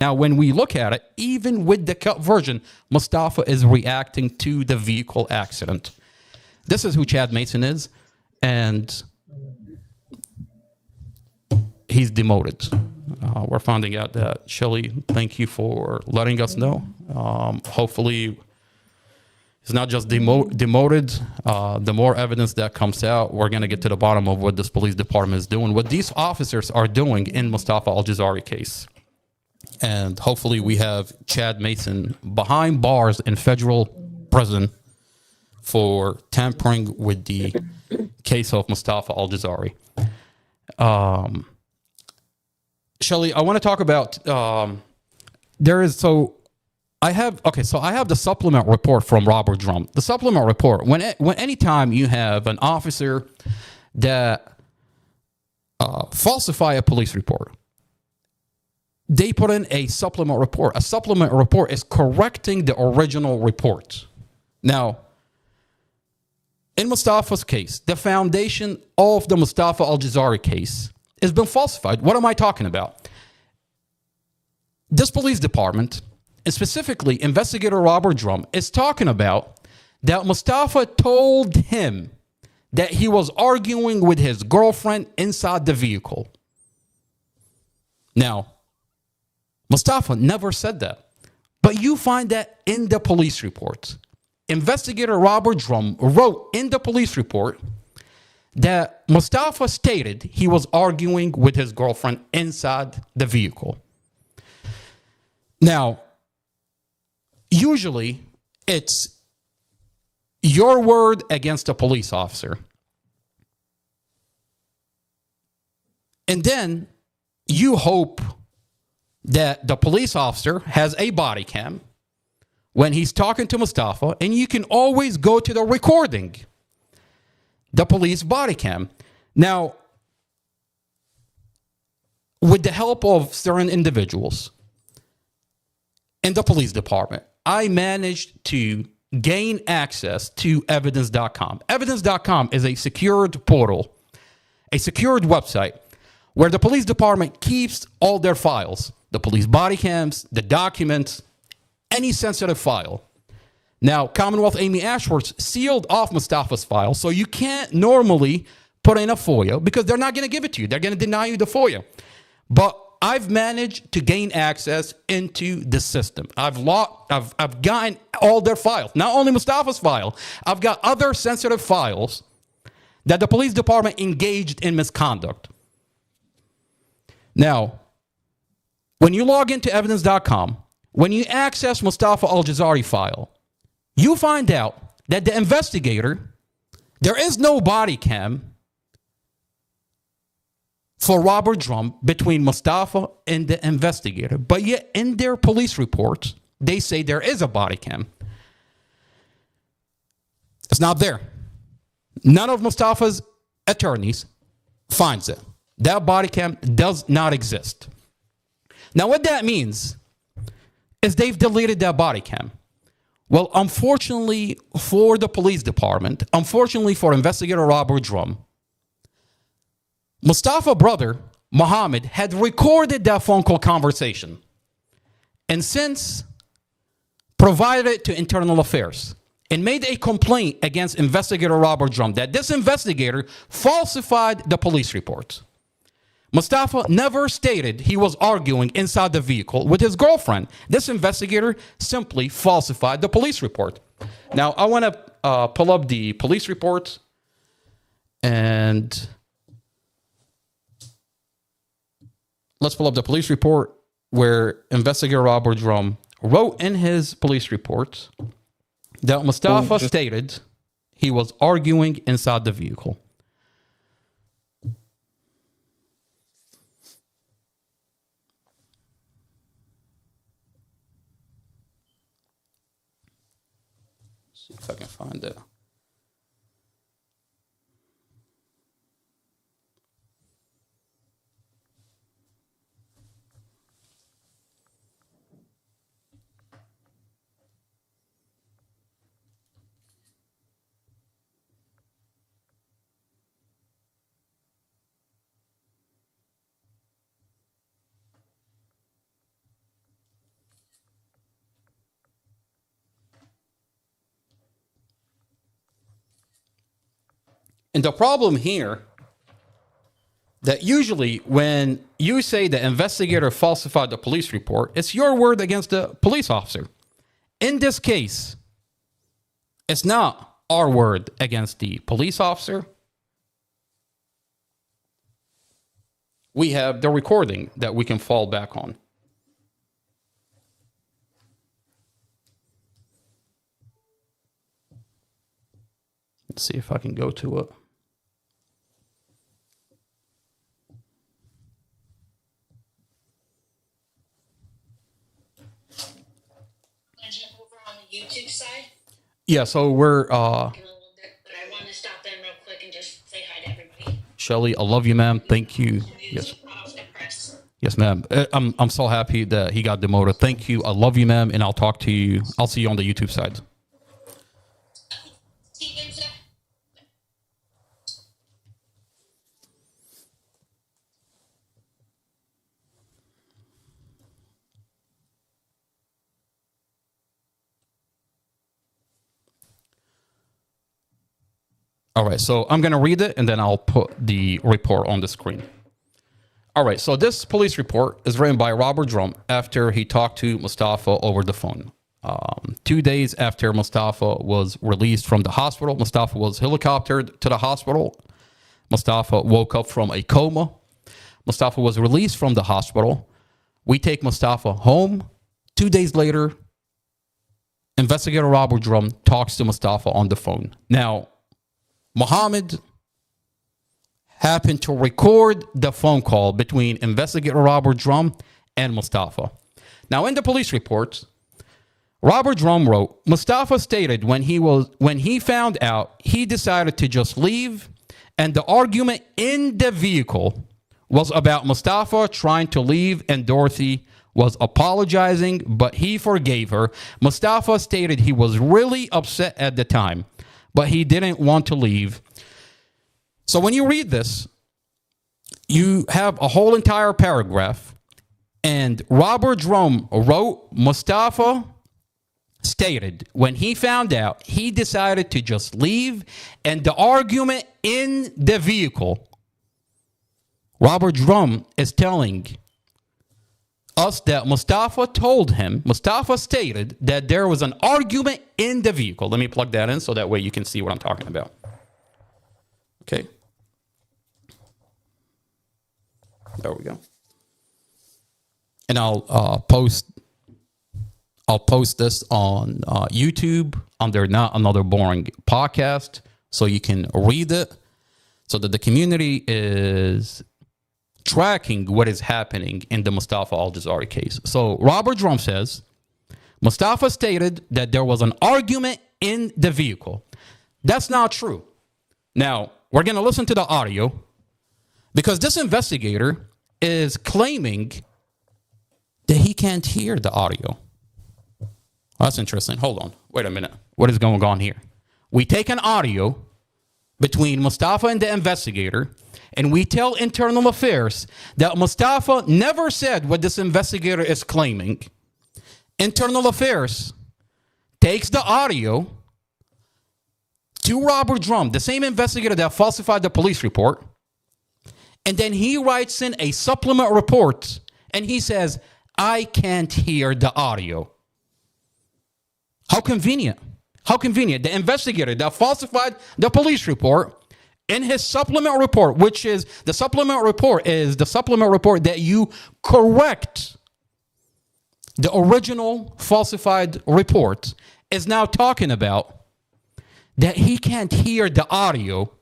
Now, when we look at it, even with the cut version, Mustafa is reacting to the vehicle accident. This is who Chad Mason is, and he's demoted. We're finding out that, Shelly, thank you for letting us know. Hopefully, it's not just demoted. The more evidence that comes out, we're going to get to the bottom of what this police department is doing, what these officers are doing in Mostafa Aljazairy case. And hopefully we have Chad Mason behind bars in federal prison for tampering with the case of Mostafa Aljazairy. Shelly, I want to talk about, I have the supplement report from Robert Drumm. The supplement report, when anytime you have an officer that falsify a police report, they put in a supplement report. A supplement report is correcting the original report. Now, in Mustafa's case, the foundation of the Mostafa Aljazairy case has been falsified. What am I talking about? This police department, and specifically investigator Robert Drumm, is talking about that Mustafa told him that he was arguing with his girlfriend inside the vehicle. Now, Mustafa never said that, but you find that in the police report. Investigator Robert Drumm wrote in the police report that Mustafa stated he was arguing with his girlfriend inside the vehicle. Now, usually it's your word against a police officer. And then you hope that the police officer has a body cam when he's talking to Mustafa, and you can always go to the recording, the police body cam. Now, with the help of certain individuals in the police department, I managed to gain access to evidence.com. Evidence.com is a secured portal, a secured website where the police department keeps all their files, the police body cams, the documents, any sensitive file. Now, Commonwealth Amy Ashworth sealed off Mustafa's file, so you can't normally put in a FOIA because they're not going to give it to you. They're going to deny you the FOIA. But I've managed to gain access into the system. I've gotten all their files, not only Mustafa's file. I've got other sensitive files that the police department engaged in misconduct. Now, when you log into evidence.com, when you access Mostafa Aljazairy file, you find out that the investigator, there is no body cam for Robert Drumm between Mustafa and the investigator. But yet in their police reports, they say there is a body cam. It's not there. None of Mustafa's attorneys finds it. That body cam does not exist. Now, what that means is they've deleted that body cam. Well, unfortunately for the police department, unfortunately for investigator Robert Drumm, Mustafa's brother, Muhammad, had recorded that phone call conversation and since provided it to Internal Affairs and made a complaint against investigator Robert Drumm that this investigator falsified the police report. Mustafa never stated he was arguing inside the vehicle with his girlfriend. This investigator simply falsified the police report. Now, I want to pull up the police report, and let's pull up the police report where investigator Robert Drumm wrote in his police report that Mustafa stated he was arguing inside the vehicle. See if I can find it. And the problem here, that usually when you say the investigator falsified the police report, it's your word against the police officer. In this case, it's not our word against the police officer. We have the recording that we can fall back on. Let's see if I can go to it. Over on the YouTube side. Yeah, so we're But I wanted to stop in real quick and just say hi to everybody. Shelly, I love you, ma'am. Thank you. Yes. Yes, ma'am. I'm so happy that he got demoted. Thank you. I love you, ma'am, and I'll talk to you. I'll see you on the YouTube side. All right, so I'm going to read it, and then I'll put the report on the screen. All right, so this police report is written by Robert Drumm after he talked to Mustafa over the phone. 2 days after Mustafa was released from the hospital, Mustafa was helicoptered to the hospital. Mustafa woke up from a coma. Mustafa was released from the hospital. We take Mustafa home. 2 days later, investigator Robert Drumm talks to Mustafa on the phone. Now, Muhammad happened to record the phone call between investigator Robert Drumm and Mustafa. Now, in the police reports, Robert Drumm wrote, Mustafa stated when he found out, he decided to just leave, and the argument in the vehicle was about Mustafa trying to leave and Dorothy was apologizing, but he forgave her. Mustafa stated he was really upset at the time, but he didn't want to leave. So when you read this, you have a whole entire paragraph, and Robert Drumm wrote, Mustafa stated when he found out, he decided to just leave, and the argument in the vehicle, Robert Drumm is telling us that Mustafa stated that there was an argument in the vehicle. Let me plug that in so that way you can see what I'm talking about. Okay. There we go. And I'll post this on YouTube under Not Another Boring Podcast so you can read it, so that the community is tracking what is happening in the Mostafa Aljazairy case. So Robert Drumm says, Mustafa stated that there was an argument in the vehicle. That's not true. Now, we're going to listen to the audio because this investigator is claiming that he can't hear the audio. Well, that's interesting. Hold on. Wait a minute. What is going on here? We take an audio between Mustafa and the investigator, and we tell Internal Affairs that Mustafa never said what this investigator is claiming. Internal Affairs takes the audio to Robert Drumm, the same investigator that falsified the police report, and then he writes in a supplement report, and he says, I can't hear the audio. How convenient. How convenient. The investigator that falsified the police report, in his supplement report, which is the supplement report that you correct the original falsified report, is now talking about that he can't hear the audio